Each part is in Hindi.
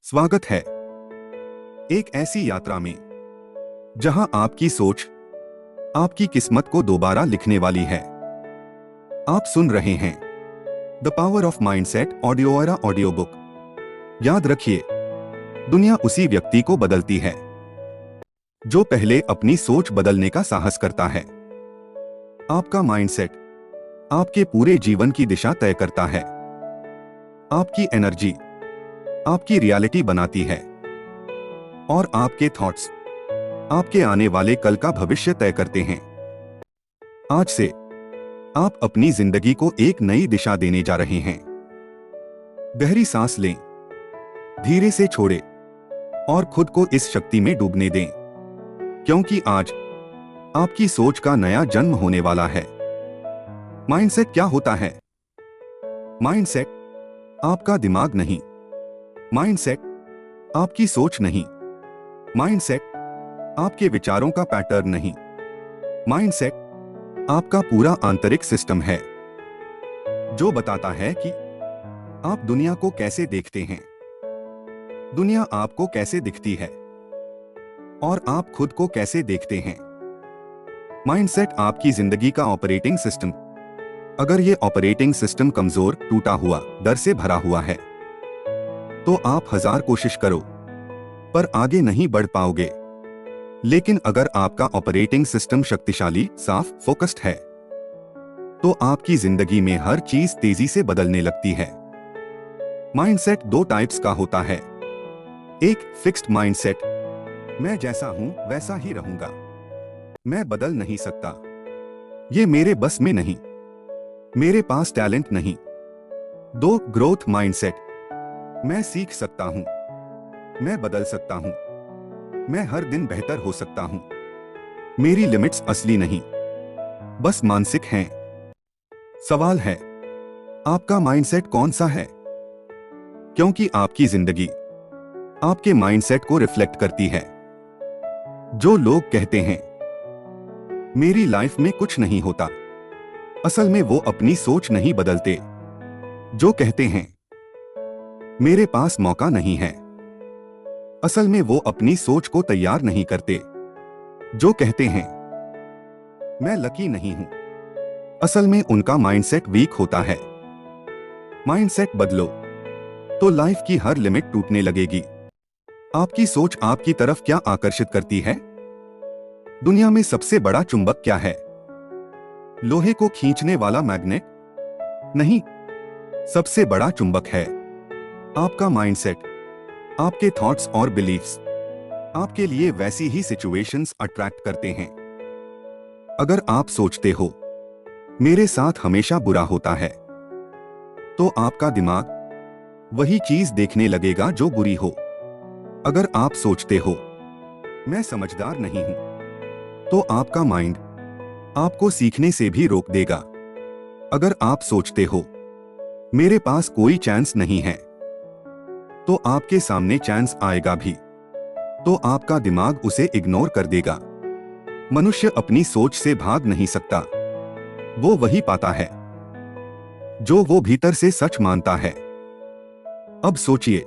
स्वागत है एक ऐसी यात्रा में जहां आपकी सोच आपकी किस्मत को दोबारा लिखने वाली है। आप सुन रहे हैं the power of mindset audio book. याद रखिए, दुनिया उसी व्यक्ति को बदलती है जो पहले अपनी सोच बदलने का साहस करता है। आपका माइंडसेट आपके पूरे जीवन की दिशा तय करता है। आपकी एनर्जी आपकी रियलिटी बनाती है और आपके थॉट्स आपके आने वाले कल का भविष्य तय करते हैं। आज से आप अपनी जिंदगी को एक नई दिशा देने जा रहे हैं। गहरी सांस लें, धीरे से छोड़ें और खुद को इस शक्ति में डूबने दें, क्योंकि आज आपकी सोच का नया जन्म होने वाला है। माइंडसेट क्या होता है? माइंडसेट आपका दिमाग नहीं, माइंडसेट आपकी सोच नहीं, माइंडसेट आपके विचारों का पैटर्न नहीं, माइंडसेट आपका पूरा आंतरिक सिस्टम है जो बताता है कि आप दुनिया को कैसे देखते हैं, दुनिया आपको कैसे दिखती है और आप खुद को कैसे देखते हैं। माइंडसेट आपकी जिंदगी का ऑपरेटिंग सिस्टम। अगर यह ऑपरेटिंग सिस्टम कमजोर, टूटा हुआ, डर से भरा हुआ है तो आप 1000 कोशिश करो पर आगे नहीं बढ़ पाओगे। लेकिन अगर आपका ऑपरेटिंग सिस्टम शक्तिशाली, साफ, फोकस्ड है तो आपकी जिंदगी में हर चीज तेजी से बदलने लगती है। माइंडसेट 2 टाइप्स का होता है। एक फिक्स्ड माइंडसेट, मैं जैसा हूं वैसा ही रहूंगा, मैं बदल नहीं सकता, ये मेरे बस में नहीं, मेरे पास टैलेंट नहीं। 2 ग्रोथ माइंडसेट, मैं सीख सकता हूं, मैं बदल सकता हूं, मैं हर दिन बेहतर हो सकता हूं, मेरी लिमिट्स असली नहीं, बस मानसिक हैं। सवाल है, आपका माइंडसेट कौन सा है? क्योंकि आपकी जिंदगी आपके माइंडसेट को रिफ्लेक्ट करती है। जो लोग कहते हैं मेरी लाइफ में कुछ नहीं होता, असल में वो अपनी सोच नहीं बदलते। जो कहते हैं मेरे पास मौका नहीं है, असल में वो अपनी सोच को तैयार नहीं करते। जो कहते हैं मैं लकी नहीं हूं, असल में उनका माइंडसेट वीक होता है। माइंडसेट बदलो तो लाइफ की हर लिमिट टूटने लगेगी। आपकी सोच आपकी तरफ क्या आकर्षित करती है? दुनिया में सबसे बड़ा चुंबक क्या है? लोहे को खींचने वाला मैग्नेट नहीं, सबसे बड़ा चुंबक है आपका माइंडसेट। आपके थॉट्स और बिलीफ्स आपके लिए वैसी ही सिचुएशंस अट्रैक्ट करते हैं। अगर आप सोचते हो मेरे साथ हमेशा बुरा होता है तो आपका दिमाग वही चीज देखने लगेगा जो बुरी हो। अगर आप सोचते हो मैं समझदार नहीं हूं तो आपका माइंड आपको सीखने से भी रोक देगा। अगर आप सोचते हो मेरे पास कोई चांस नहीं है तो आपके सामने चांस आएगा भी, तो आपका दिमाग उसे इग्नोर कर देगा। मनुष्य अपनी सोच से भाग नहीं सकता, वो वही पाता है जो वो भीतर से सच मानता है। अब सोचिए,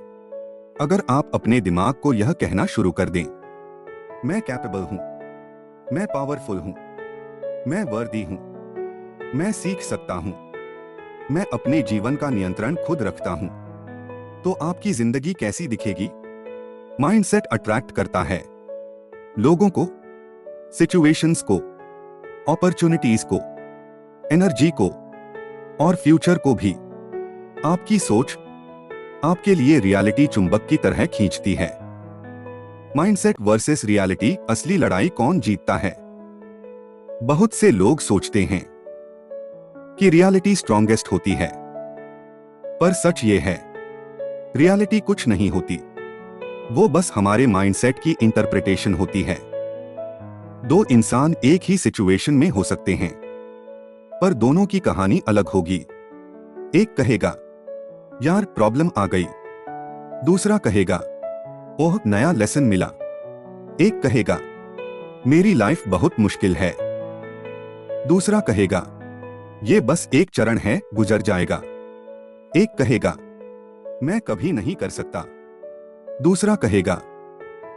अगर आप अपने दिमाग को यह कहना शुरू कर दें मैं कैपेबल हूं, मैं पावरफुल हूं, मैं वर्दी हूं, मैं सीख सकता हूं, मैं अपने जीवन का नियंत्रण खुद रखता हूं, तो आपकी जिंदगी कैसी दिखेगी? माइंडसेट अट्रैक्ट करता है लोगों को, सिचुएशंस को, अपॉर्चुनिटीज को, एनर्जी को और फ्यूचर को भी। आपकी सोच आपके लिए रियलिटी चुंबक की तरह खींचती है। माइंडसेट वर्सेस रियलिटी, असली लड़ाई कौन जीतता है? बहुत से लोग सोचते हैं कि रियलिटी स्ट्रॉन्गेस्ट होती है, पर सच ये है रियलिटी कुछ नहीं होती, वो बस हमारे माइंडसेट की इंटरप्रिटेशन होती है। 2 इंसान एक ही सिचुएशन में हो सकते हैं पर दोनों की कहानी अलग होगी। एक कहेगा यार प्रॉब्लम आ गई, दूसरा कहेगा ओह नया लेसन मिला। एक कहेगा मेरी लाइफ बहुत मुश्किल है, दूसरा कहेगा ये बस एक चरण है, गुजर जाएगा। एक कहेगा मैं कभी नहीं कर सकता, दूसरा कहेगा,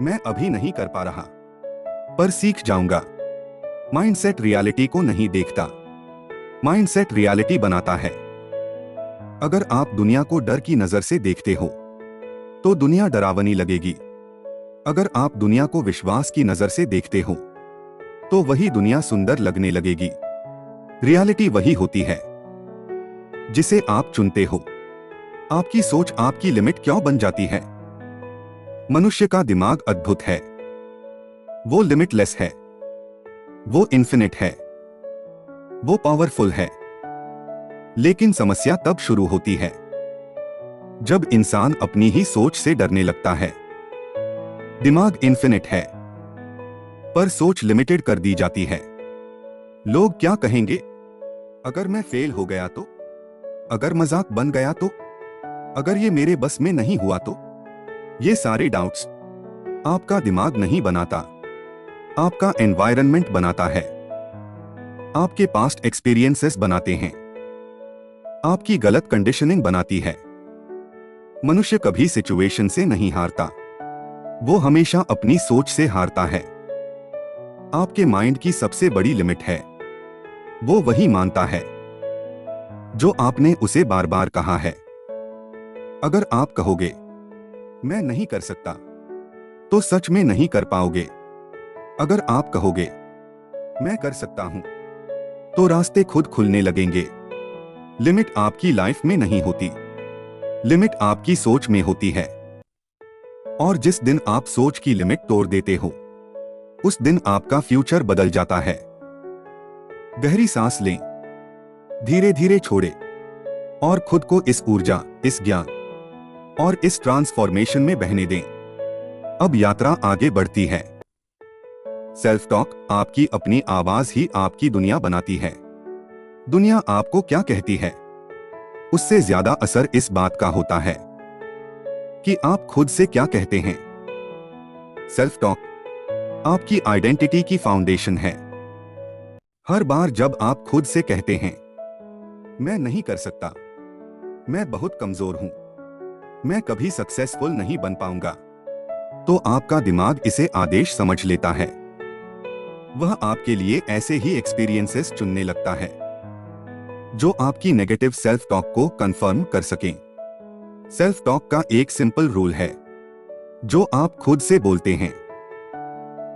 मैं अभी नहीं कर पा रहा, पर सीख जाऊंगा। माइंडसेट रियलिटी को नहीं देखता, माइंडसेट रियलिटी बनाता है। अगर आप दुनिया को डर की नजर से देखते हो तो दुनिया डरावनी लगेगी। अगर आप दुनिया को विश्वास की नजर से देखते हो तो वही दुनिया सुंदर लगने लगेगी। रियलिटी वही होती है जिसे आप चुनते हो। आपकी सोच आपकी लिमिट क्यों बन जाती है? मनुष्य का दिमाग अद्भुत है। वो लिमिटलेस है, वो इन्फिनिट है, वो पावरफुल है। लेकिन समस्या तब शुरू होती है जब इंसान अपनी ही सोच से डरने लगता है। दिमाग इन्फिनिट है पर सोच लिमिटेड कर दी जाती है। लोग क्या कहेंगे? अगर मैं फेल हो गया तो? अगर मजाक बन गया तो? अगर ये मेरे बस में नहीं हुआ तो? ये सारे डाउट्स आपका दिमाग नहीं बनाता, आपका एनवायरनमेंट बनाता है। आपके पास्ट एक्सपीरियंसेस बनाते हैं, आपकी गलत कंडीशनिंग बनाती है। मनुष्य कभी सिचुएशन से नहीं हारता, वो हमेशा अपनी सोच से हारता है। आपके माइंड की सबसे बड़ी लिमिट है, वो वही मानता है जो आपने उसे बार बार कहा है। अगर आप कहोगे मैं नहीं कर सकता, तो सच में नहीं कर पाओगे। अगर आप कहोगे मैं कर सकता हूं, तो रास्ते खुद खुलने लगेंगे। लिमिट आपकी लाइफ में नहीं होती, लिमिट आपकी सोच में होती है। और जिस दिन आप सोच की लिमिट तोड़ देते हो, उस दिन आपका फ्यूचर बदल जाता है। गहरी सांस लें, धीरे धीरे छोड़ें और खुद को इस ऊर्जा, इस ज्ञान और इस ट्रांसफॉर्मेशन में बहने दें। अब यात्रा आगे बढ़ती है। सेल्फ टॉक, आपकी अपनी आवाज ही आपकी दुनिया बनाती है। दुनिया आपको क्या कहती है, उससे ज्यादा असर इस बात का होता है कि आप खुद से क्या कहते हैं। सेल्फ टॉक आपकी आइडेंटिटी की फाउंडेशन है। हर बार जब आप खुद से कहते हैं मैं नहीं कर सकता, मैं बहुत कमजोर हूं, मैं कभी सक्सेसफुल नहीं बन पाऊंगा, तो आपका दिमाग इसे आदेश समझ लेता है। वह आपके लिए ऐसे ही एक्सपीरियंसेस चुनने लगता है जो आपकी नेगेटिव सेल्फ टॉक को कंफर्म कर सकें। सेल्फ टॉक का एक सिंपल रूल है, जो आप खुद से बोलते हैं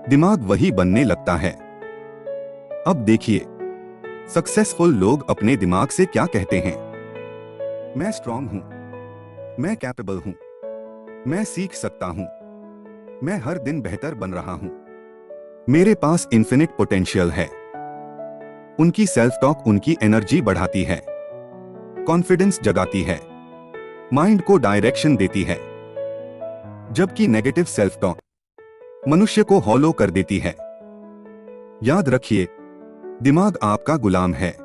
दिमाग वही बनने लगता है। अब देखिए, सक्सेसफुल लोग अपने दिमाग से क्या कहते हैं? मैं स्ट्रांग हूं, मैं कैपेबल हूं, मैं सीख सकता हूं, मैं हर दिन बेहतर बन रहा हूं, मेरे पास इन्फिनिट पोटेंशियल है। उनकी सेल्फ टॉक उनकी एनर्जी बढ़ाती है, कॉन्फिडेंस जगाती है, माइंड को डायरेक्शन देती है। जबकि नेगेटिव सेल्फ टॉक मनुष्य को हॉलो कर देती है। याद रखिए, दिमाग आपका गुलाम है,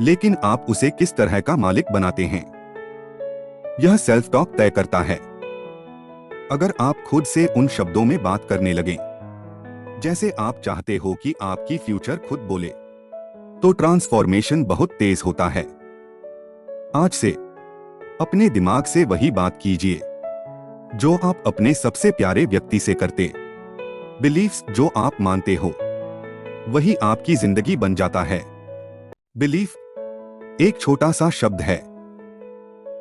लेकिन आप उसे किस तरह का मालिक बनाते हैं, यह सेल्फ टॉक तय करता है। अगर आप खुद से उन शब्दों में बात करने लगें जैसे आप चाहते हो कि आपकी फ्यूचर खुद बोले, तो ट्रांसफॉर्मेशन बहुत तेज होता है। आज से अपने दिमाग से वही बात कीजिए जो आप अपने सबसे प्यारे व्यक्ति से करते। बिलीफ्स जो आप मानते हो, वही आपकी जिंदगी बन जाता है। बिलीफ एक छोटा सा शब्द है,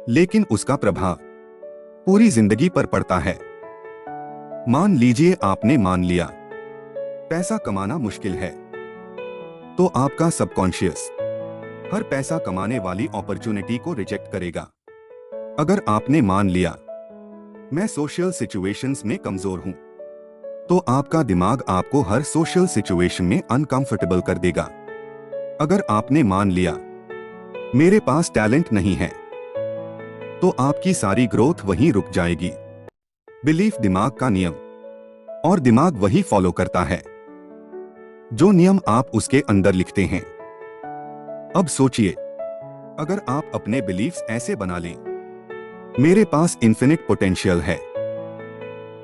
लेकिन उसका प्रभाव पूरी जिंदगी पर पड़ता है। मान लीजिए आपने मान लिया पैसा कमाना मुश्किल है, तो आपका सबकॉन्शियस हर पैसा कमाने वाली अपॉर्चुनिटी को रिजेक्ट करेगा। अगर आपने मान लिया मैं सोशल सिचुएशंस में कमजोर हूं, तो आपका दिमाग आपको हर सोशल सिचुएशन में अनकंफर्टेबल कर देगा। अगर आपने मान लिया मेरे पास टैलेंट नहीं है, तो आपकी सारी ग्रोथ वहीं रुक जाएगी। बिलीफ दिमाग का नियम, और दिमाग वही फॉलो करता है जो नियम आप उसके अंदर लिखते हैं। अब सोचिए, अगर आप अपने बिलीफ्स ऐसे बना लें, मेरे पास इन्फिनिट पोटेंशियल है,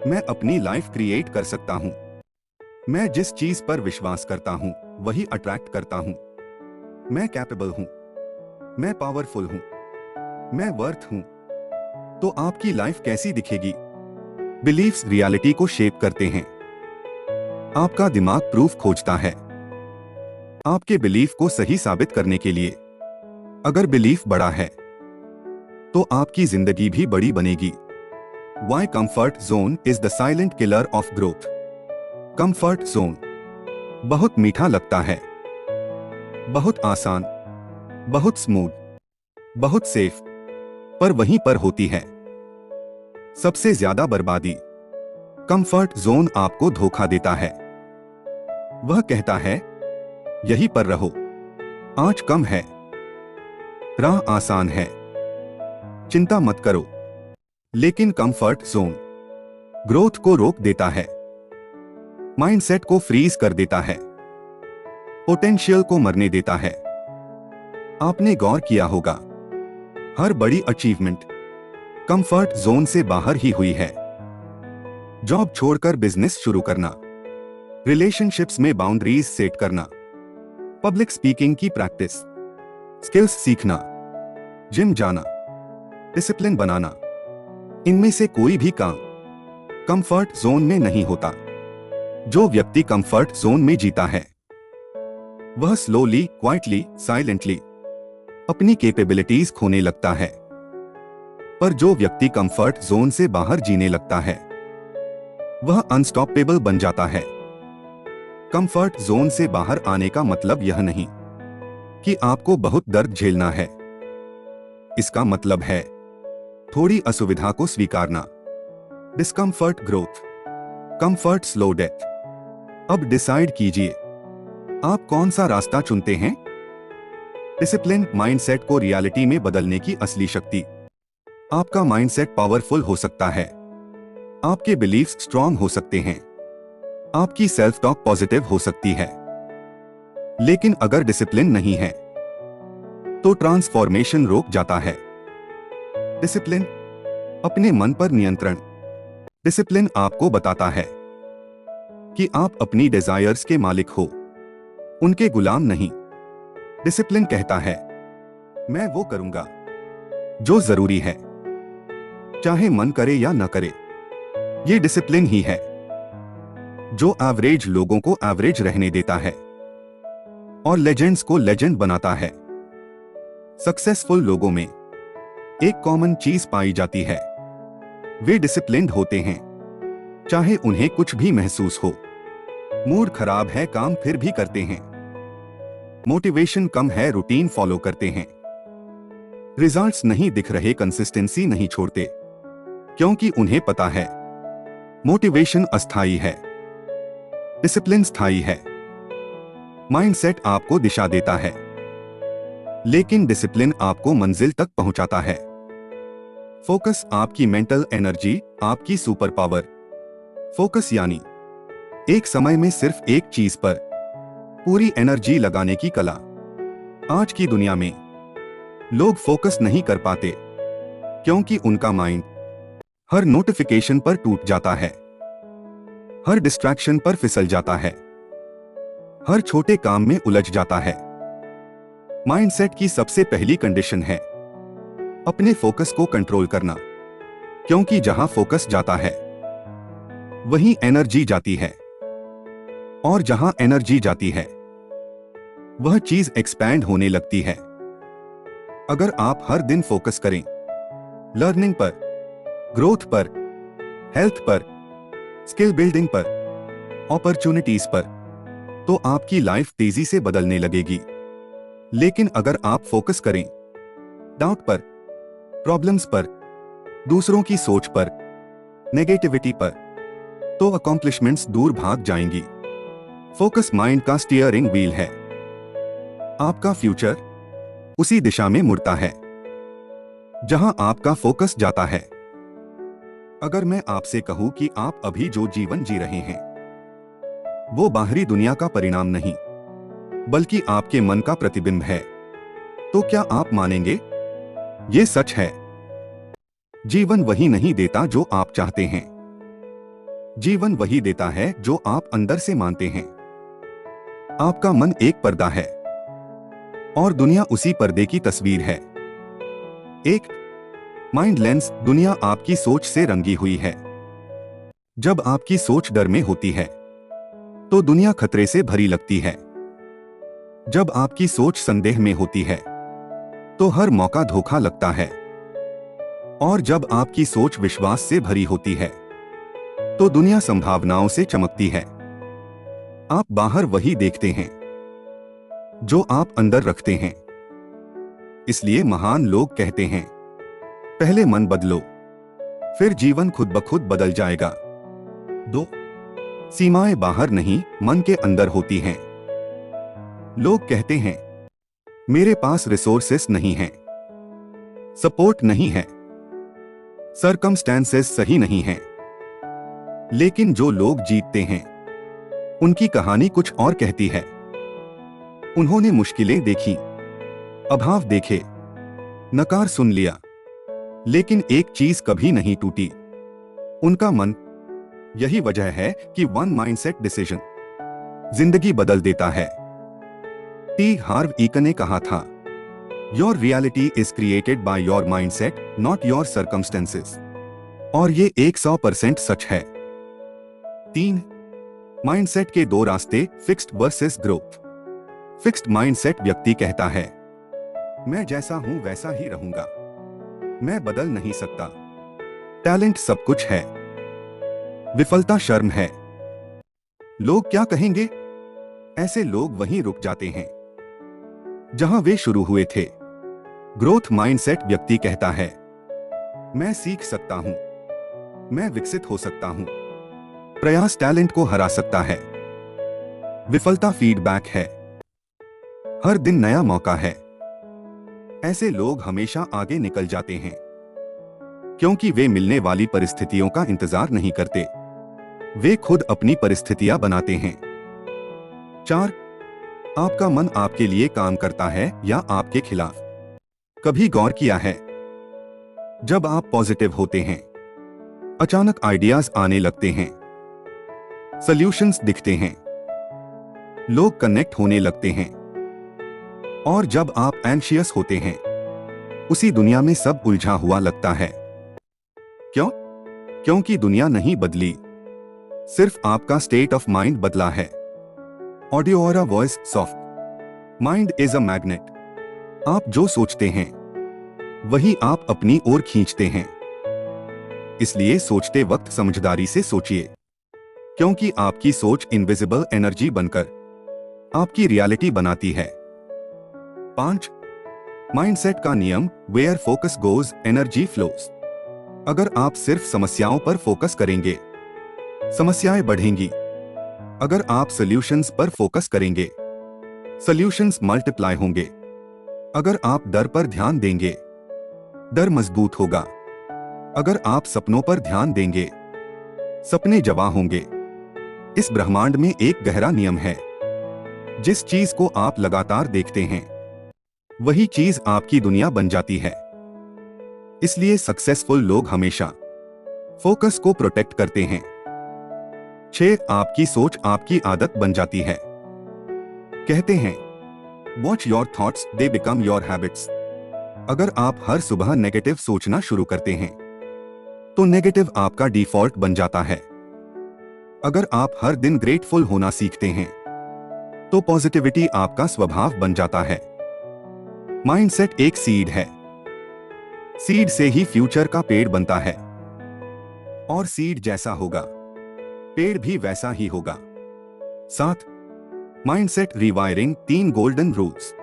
मैं अपनी लाइफ क्रिएट कर सकता हूं, मैं जिस चीज पर विश्वास करता हूं वही अट्रैक्ट करता हूं, मैं कैपेबल हूं, मैं पावरफुल हूं, मैं वर्थ हूं, तो आपकी लाइफ कैसी दिखेगी? बिलीफ्स रियलिटी को शेप करते हैं। आपका दिमाग प्रूफ खोजता है आपके बिलीफ को सही साबित करने के लिए। अगर बिलीफ बड़ा है तो आपकी जिंदगी भी बड़ी बनेगी। Why comfort zone is the silent killer of growth? Comfort zone बहुत मीठा लगता है, बहुत आसान, बहुत स्मूथ, बहुत सेफ, पर वहीं पर होती है सबसे ज्यादा बर्बादी। कंफर्ट जोन आपको धोखा देता है। वह कहता है यहीं पर रहो, आंच कम है, राह आसान है, चिंता मत करो। लेकिन कंफर्ट जोन ग्रोथ को रोक देता है, माइंडसेट को फ्रीज कर देता है, पोटेंशियल को मरने देता है। आपने गौर किया होगा, हर बड़ी अचीवमेंट कंफर्ट जोन से बाहर ही हुई है। जॉब छोड़कर बिजनेस शुरू करना, रिलेशनशिप्स में बाउंड्रीज सेट करना, पब्लिक स्पीकिंग की प्रैक्टिस, स्किल्स सीखना, जिम जाना, डिसिप्लिन बनाना, इनमें से कोई भी काम कंफर्ट जोन में नहीं होता। जो व्यक्ति कंफर्ट जोन में जीता है वह स्लोली, क्वाइटली, साइलेंटली अपनी कैपेबिलिटीज खोने लगता है। पर जो व्यक्ति कंफर्ट जोन से बाहर जीने लगता है वह अनस्टॉपेबल बन जाता है। कंफर्ट जोन से बाहर आने का मतलब यह नहीं कि आपको बहुत दर्द झेलना है। इसका मतलब है थोड़ी असुविधा को स्वीकारना। Discomfort growth, comfort slow death. अब डिसाइड कीजिए आप कौन सा रास्ता चुनते हैं। डिसिप्लिन माइंडसेट को रियलिटी में बदलने की असली शक्ति। आपका माइंडसेट पावरफुल हो सकता है, आपके बिलीफ्स स्ट्रांग हो सकते हैं, आपकी सेल्फ टॉक पॉजिटिव हो सकती है, लेकिन अगर डिसिप्लिन नहीं है तो ट्रांसफॉर्मेशन रुक जाता है। डिसिप्लिन अपने मन पर नियंत्रण। डिसिप्लिन आपको बताता है कि आप अपनी डिजायर्स के मालिक हो, उनके गुलाम नहीं। डिसिप्लिन कहता है मैं वो करूंगा जो जरूरी है, चाहे मन करे या न करे। ये डिसिप्लिन ही है जो एवरेज लोगों को एवरेज रहने देता है और लेजेंड्स को लेजेंड बनाता है। सक्सेसफुल लोगों में एक कॉमन चीज पाई जाती है, वे डिसिप्लिन्ड होते हैं, चाहे उन्हें कुछ भी महसूस हो। मूड खराब है, काम फिर भी करते हैं। मोटिवेशन कम है, रूटीन फॉलो करते हैं। रिजल्ट्स नहीं दिख रहे, कंसिस्टेंसी नहीं छोड़ते, क्योंकि उन्हें पता है मोटिवेशन अस्थायी है, डिसिप्लिन स्थायी है। माइंडसेट आपको दिशा देता है, लेकिन डिसिप्लिन आपको मंजिल तक पहुंचाता है। फोकस आपकी मेंटल एनर्जी, आपकी सुपर पावर। फोकस यानी एक समय में सिर्फ एक चीज पर पूरी एनर्जी लगाने की कला। आज की दुनिया में लोग फोकस नहीं कर पाते क्योंकि उनका माइंड हर नोटिफिकेशन पर टूट जाता है, हर डिस्ट्रैक्शन पर फिसल जाता है, हर छोटे काम में उलझ जाता है। माइंडसेट की सबसे पहली कंडीशन है अपने फोकस को कंट्रोल करना, क्योंकि जहां फोकस जाता है वहीं एनर्जी जाती है, और जहां एनर्जी जाती है वह चीज एक्सपैंड होने लगती है। अगर आप हर दिन फोकस करें लर्निंग पर, ग्रोथ पर, हेल्थ पर, स्किल बिल्डिंग पर, अपॉर्चुनिटीज पर, तो आपकी लाइफ तेजी से बदलने लगेगी। लेकिन अगर आप फोकस करें डाउट पर, प्रॉब्लम्स पर, दूसरों की सोच पर, नेगेटिविटी पर, तो अकॉम्प्लिशमेंट्स दूर भाग जाएंगी। फोकस माइंड का स्टीयरिंग व्हील है। आपका फ्यूचर उसी दिशा में मुड़ता है जहां आपका फोकस जाता है। अगर मैं आपसे कहूं कि आप अभी जो जीवन जी रहे हैं वो बाहरी दुनिया का परिणाम नहीं बल्कि आपके मन का प्रतिबिंब है, तो क्या आप मानेंगे? ये सच है। जीवन वही नहीं देता जो आप चाहते हैं, जीवन वही देता है जो आप अंदर से मानते हैं। आपका मन एक पर्दा है और दुनिया उसी पर्दे की तस्वीर है। एक माइंड लेंस, दुनिया आपकी सोच से रंगी हुई है। जब आपकी सोच डर में होती है तो दुनिया खतरे से भरी लगती है। जब आपकी सोच संदेह में होती है तो हर मौका धोखा लगता है। और जब आपकी सोच विश्वास से भरी होती है तो दुनिया संभावनाओं से चमकती है। आप बाहर वही देखते हैं जो आप अंदर रखते हैं। इसलिए महान लोग कहते हैं, पहले मन बदलो, फिर जीवन खुद ब खुद बदल जाएगा। 2. सीमाएं बाहर नहीं, मन के अंदर होती हैं। लोग कहते हैं, मेरे पास रिसोर्सेस नहीं हैं, सपोर्ट नहीं है, सर्कमस्टेंसेस सही नहीं हैं। लेकिन जो लोग जीतते हैं उनकी कहानी कुछ और कहती है। उन्होंने मुश्किलें देखी, अभाव देखे, नकार सुन लिया, लेकिन एक चीज कभी नहीं टूटी, उनका मन। यही वजह है कि वन माइंडसेट डिसीजन जिंदगी बदल देता है। टी हार्व ईकन ने कहा था, your reality is created by your mindset, not your circumstances. और ये 100% सच है। 3. माइंडसेट के 2 रास्ते, fixed versus growth. Fixed mindset व्यक्ति कहता है, मैं जैसा हूं वैसा ही रहूंगा, मैं बदल नहीं सकता, टैलेंट सब कुछ है, विफलता शर्म है, लोग क्या कहेंगे। ऐसे लोग वहीं रुक जाते हैं जहां वे शुरू हुए थे। ग्रोथ माइंडसेट व्यक्ति कहता है, मैं सीख सकता हूं, मैं विकसित हो सकता हूं, प्रयास टैलेंट को हरा सकता है, विफलता फीडबैक है, हर दिन नया मौका है। ऐसे लोग हमेशा आगे निकल जाते हैं क्योंकि वे मिलने वाली परिस्थितियों का इंतजार नहीं करते, वे खुद अपनी परिस्थितियां बनाते हैं। 4. आपका मन आपके लिए काम करता है या आपके खिलाफ। कभी गौर किया है, जब आप पॉजिटिव होते हैं अचानक आइडियाज आने लगते हैं, सॉल्यूशंस दिखते हैं, लोग कनेक्ट होने लगते हैं। और जब आप एंशियस होते हैं उसी दुनिया में सब उलझा हुआ लगता है। क्यों? क्योंकि दुनिया नहीं बदली, सिर्फ आपका स्टेट ऑफ माइंड बदला है। ऑडियो और voice soft mind is a magnet. आप जो सोचते हैं वही आप अपनी ओर खींचते हैं। इसलिए सोचते वक्त समझदारी से सोचिए, क्योंकि आपकी सोच इनविजिबल एनर्जी बनकर आपकी रियलिटी बनाती है। 5. माइंडसेट का नियम, where focus goes energy flows. अगर आप सिर्फ समस्याओं पर फोकस करेंगे समस्याएं बढ़ेंगी। अगर आप सॉल्यूशंस पर फोकस करेंगे सॉल्यूशंस मल्टीप्लाई होंगे। अगर आप डर पर ध्यान देंगे डर मजबूत होगा। अगर आप सपनों पर ध्यान देंगे सपने जवा होंगे। इस ब्रह्मांड में एक गहरा नियम है, जिस चीज को आप लगातार देखते हैं वही चीज आपकी दुनिया बन जाती है। इसलिए सक्सेसफुल लोग हमेशा फोकस को प्रोटेक्ट करते हैं। 6. आपकी सोच आपकी आदत बन जाती है। कहते हैं, watch your thoughts, they become your habits. अगर आप हर सुबह नेगेटिव सोचना शुरू करते हैं तो नेगेटिव आपका डिफॉल्ट बन जाता है। अगर आप हर दिन ग्रेटफुल होना सीखते हैं तो पॉजिटिविटी आपका स्वभाव बन जाता है। माइंडसेट एक सीड है, सीड से ही फ्यूचर का पेड़ बनता है। और सीड जैसा होगा पेड़ भी वैसा ही होगा। 7. Mindset rewiring, 3 golden rules.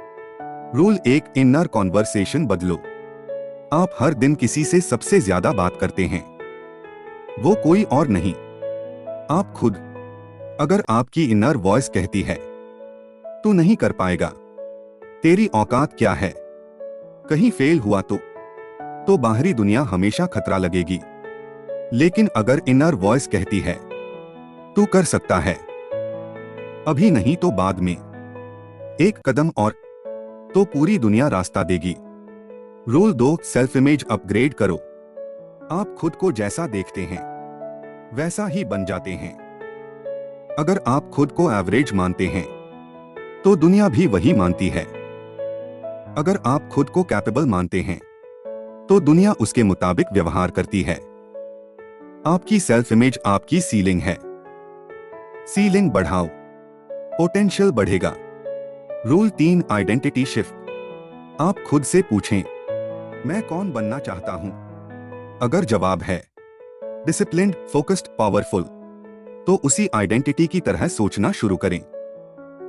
Rule 1, inner conversation बदलो। आप हर दिन किसी से सबसे ज्यादा बात करते हैं, वो कोई और नहीं, आप खुद। अगर आपकी इनर वॉइस कहती है तू नहीं कर पाएगा, तेरी औकात क्या है, कहीं फेल हुआ तो बाहरी दुनिया हमेशा खतरा लगेगी। लेकिन अगर इनर वॉइस कहती है तू कर सकता है, अभी नहीं तो बाद में, एक कदम और, तो पूरी दुनिया रास्ता देगी। रूल 2, सेल्फ इमेज अपग्रेड करो। आप खुद को जैसा देखते हैं वैसा ही बन जाते हैं। अगर आप खुद को एवरेज मानते हैं तो दुनिया भी वही मानती है। अगर आप खुद को कैपेबल मानते हैं तो दुनिया उसके मुताबिक व्यवहार करती है। आपकी सेल्फ इमेज आपकी सीलिंग है। सीलिंग बढ़ाओ, पोटेंशियल बढ़ेगा। Rule 3, identity shift. आप खुद से पूछें, मैं कौन बनना चाहता हूं? अगर जवाब है डिसिप्लिन्ड, फोकस्ड, पावरफुल, तो उसी आइडेंटिटी की तरह सोचना शुरू करें।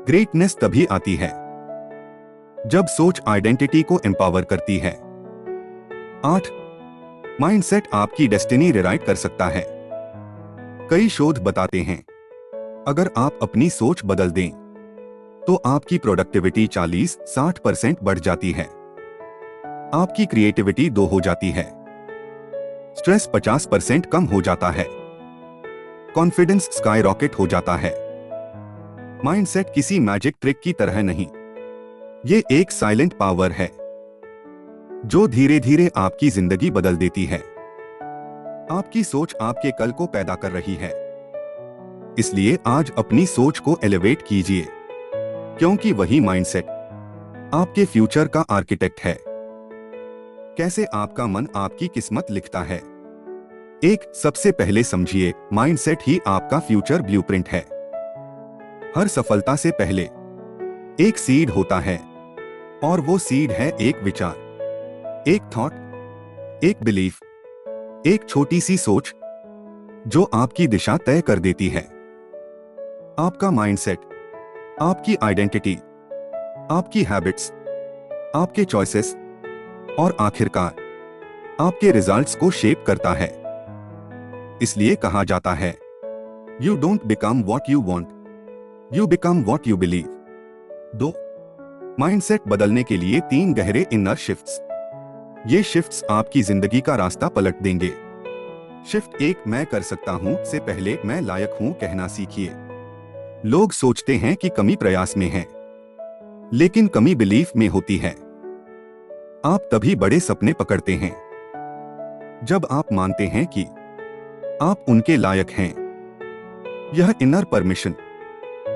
ग्रेटनेस तभी आती है जब सोच आइडेंटिटी को एम्पावर करती है। 8, माइंडसेट आपकी डेस्टिनी रिराइट कर सकता है। कई शोध बताते हैं अगर आप अपनी सोच बदल दें तो आपकी प्रोडक्टिविटी 40-60% बढ़ जाती है, आपकी क्रिएटिविटी 2 हो जाती है, स्ट्रेस 50% कम हो जाता है, कॉन्फिडेंस स्काई रॉकेट हो जाता है। माइंडसेट किसी मैजिक ट्रिक की तरह नहीं, ये एक साइलेंट पावर है जो धीरे धीरे आपकी जिंदगी बदल देती है। आपकी सोच आपके कल को पैदा कर रही है, इसलिए आज अपनी सोच को एलिवेट कीजिए, क्योंकि वही माइंडसेट आपके फ्यूचर का आर्किटेक्ट है। कैसे आपका मन आपकी किस्मत लिखता है? सबसे पहले समझिए, माइंडसेट ही आपका फ्यूचर ब्लूप्रिंट है। हर सफलता से पहले एक सीड होता है, और वो सीड है एक विचार, एक थॉट, एक बिलीफ, एक छोटी सी सोच जो आपकी दिशा तय कर देती है। आपका माइंडसेट आपकी आइडेंटिटी, आपकी हैबिट्स, आपके चॉइसेस और आखिरकार आपके रिजल्ट्स को शेप करता है। इसलिए कहा जाता है, you don't become what you want, you become what you believe. 2, mindset बदलने के लिए 3 गहरे इनर शिफ्ट्स। ये शिफ्ट्स आपकी जिंदगी का रास्ता पलट देंगे। शिफ्ट 1, मैं कर सकता हूं से पहले मैं लायक हूं कहना सीखिए। लोग सोचते हैं कि कमी प्रयास में है, लेकिन कमी बिलीफ में होती है। आप तभी बड़े सपने पकड़ते हैं जब आप मानते हैं कि आप उनके लायक हैं। यह इनर परमिशन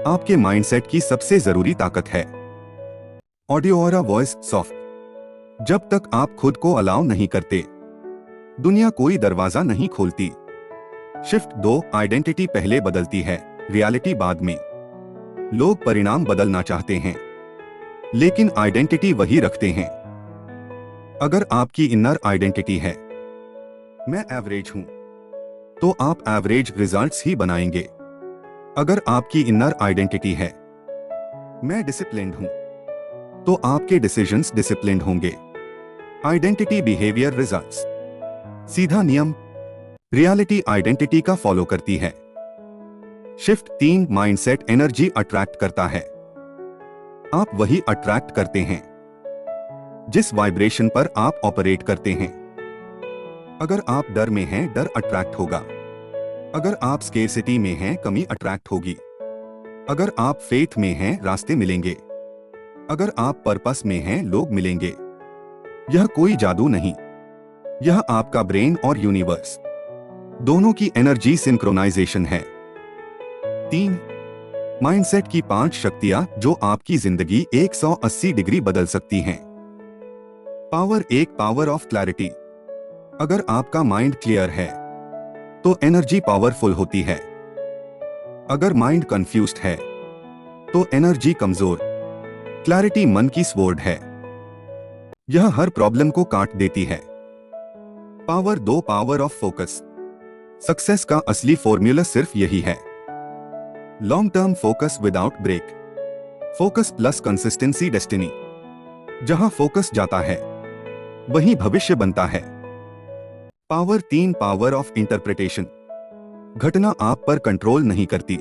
आपके माइंडसेट की सबसे जरूरी ताकत है। ऑडियो और वॉइस सॉफ्ट। जब तक आप खुद को अलाउ नहीं करते, दुनिया कोई दरवाजा नहीं खोलती। शिफ्ट 2, आइडेंटिटी पहले बदलती है, रियलिटी बाद में। लोग परिणाम बदलना चाहते हैं, लेकिन आइडेंटिटी वही रखते हैं। अगर आपकी इनर आइडेंटिटी है मैं एवरेज हूं, तो आप एवरेज रिजल्ट्स ही बनाएंगे। अगर आपकी इनर आइडेंटिटी है मैं डिसिप्लिन्ड हूं, तो आपके डिसीजंस डिसिप्लिन्ड होंगे। Identity, behaviour, results. सीधा नियम, रियलिटी आइडेंटिटी का फॉलो करती है। शिफ्ट 3, माइंडसेट एनर्जी अट्रैक्ट करता है। आप वही अट्रैक्ट करते हैं जिस वाइब्रेशन पर आप ऑपरेट करते हैं। अगर आप डर में हैं, डर अट्रैक्ट होगा। अगर आप स्केर्सिटी में हैं, कमी अट्रैक्ट होगी। अगर आप फेथ में हैं, रास्ते मिलेंगे। अगर आप पर्पस में हैं, लोग मिलेंगे। यह कोई जादू नहीं, यह आपका ब्रेन और यूनिवर्स दोनों की एनर्जी सिंक्रोनाइजेशन है। 3, माइंडसेट की 5 शक्तियां जो आपकी जिंदगी 180 डिग्री बदल सकती हैं। Power 1, power of clarity. अगर आपका माइंड क्लियर है तो एनर्जी पावरफुल होती है। अगर माइंड कंफ्यूज्ड है तो एनर्जी कमजोर। क्लैरिटी मन की स्वॉर्ड है, यह हर प्रॉब्लम को काट देती है। Power 2, power of focus. Success का असली फॉर्मूला सिर्फ यही है, long term focus without break. Focus plus consistency destiny. जहां फोकस जाता है वहीं भविष्य बनता है। Power 3, power of interpretation. घटना आप पर कंट्रोल नहीं करती,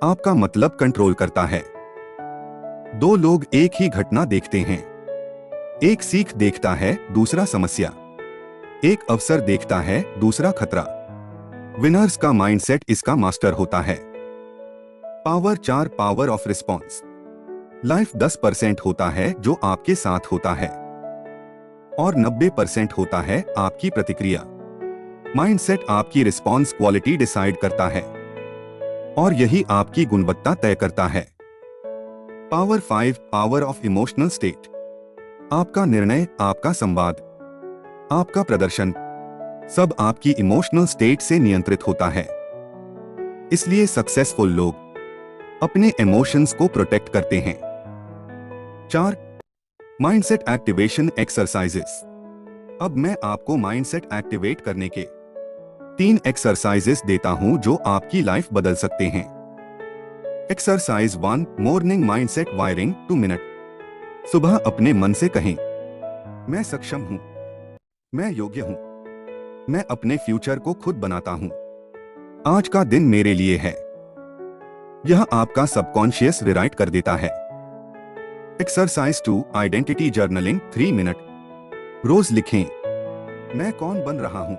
आपका मतलब कंट्रोल करता है। 2 लोग एक ही घटना देखते हैं, एक सीख देखता है, दूसरा समस्या। एक अवसर देखता है, दूसरा खतरा। विनर्स का माइंडसेट इसका मास्टर होता है। Power 4, power of response. Life 10% होता है जो आपके साथ होता है और 90% होता है आपकी प्रतिक्रिया। माइंडसेट आपकी रिस्पॉन्स क्वालिटी डिसाइड करता है और यही आपकी गुणवत्ता तय करता है। Power 5, power of emotional state. आपका निर्णय, आपका संवाद, आपका प्रदर्शन सब आपकी इमोशनल स्टेट से नियंत्रित होता है। इसलिए सक्सेसफुल लोग अपने इमोशंस को प्रोटेक्ट करते हैं। 4. Mindset activation exercises. अब मैं आपको माइंडसेट एक्टिवेट करने के 3 एक्सरसाइजेस देता हूं जो आपकी लाइफ बदल सकते हैं। Exercise 1, morning mindset wiring 2 minute. सुबह अपने मन से कहें, मैं सक्षम हूं, मैं योग्य हूं, मैं अपने फ्यूचर को खुद बनाता हूं, आज का दिन मेरे लिए है। यह आपका सबकॉन्शियस रिराइट कर देता है। Exercise 2, identity journaling 3 minute. रोज लिखें, मैं कौन बन रहा हूं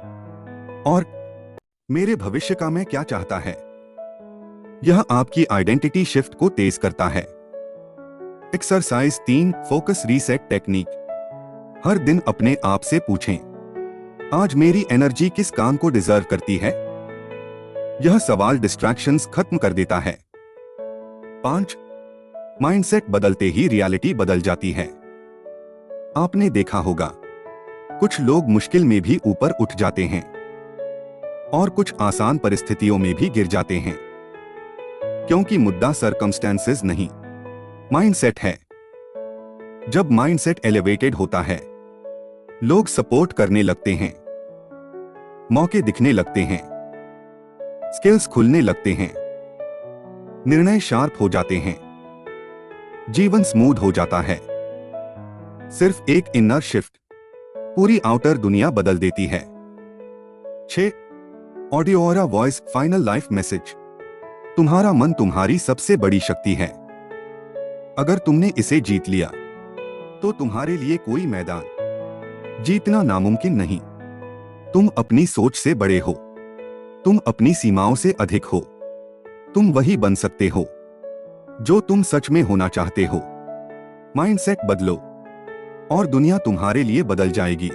और मेरे भविष्य का मैं क्या चाहता है। यह आपकी आइडेंटिटी शिफ्ट को तेज करता है। Exercise 3, focus reset technique. हर दिन अपने आप से पूछें, आज मेरी एनर्जी किस काम को डिजर्व करती है। यह सवाल डिस्ट्रैक्शंस खत्म कर देता है। 5. माइंडसेट बदलते ही रियलिटी बदल जाती है। आपने देखा होगा, कुछ लोग मुश्किल में भी ऊपर उठ जाते हैं और कुछ आसान परिस्थितियों में भी गिर जाते हैं, क्योंकि मुद्दा सर्कमस्टेंसेस नहीं, माइंडसेट है। जब माइंडसेट एलिवेटेड होता है, लोग सपोर्ट करने लगते हैं, मौके दिखने लगते हैं, स्किल्स खुलने लगते हैं, निर्णय शार्प हो जाते हैं, जीवन स्मूथ हो जाता है। सिर्फ एक इनर शिफ्ट पूरी आउटर दुनिया बदल देती है। 6. ऑडियोरा वॉइस फाइनल लाइफ मैसेज। तुम्हारा मन तुम्हारी सबसे बड़ी शक्ति है। अगर तुमने इसे जीत लिया तो तुम्हारे लिए कोई मैदान जीतना नामुमकिन नहीं। तुम अपनी सोच से बड़े हो, तुम अपनी सीमाओं से अधिक हो, तुम वही बन सकते हो जो तुम सच में होना चाहते हो। माइंडसेट बदलो और दुनिया तुम्हारे लिए बदल जाएगी।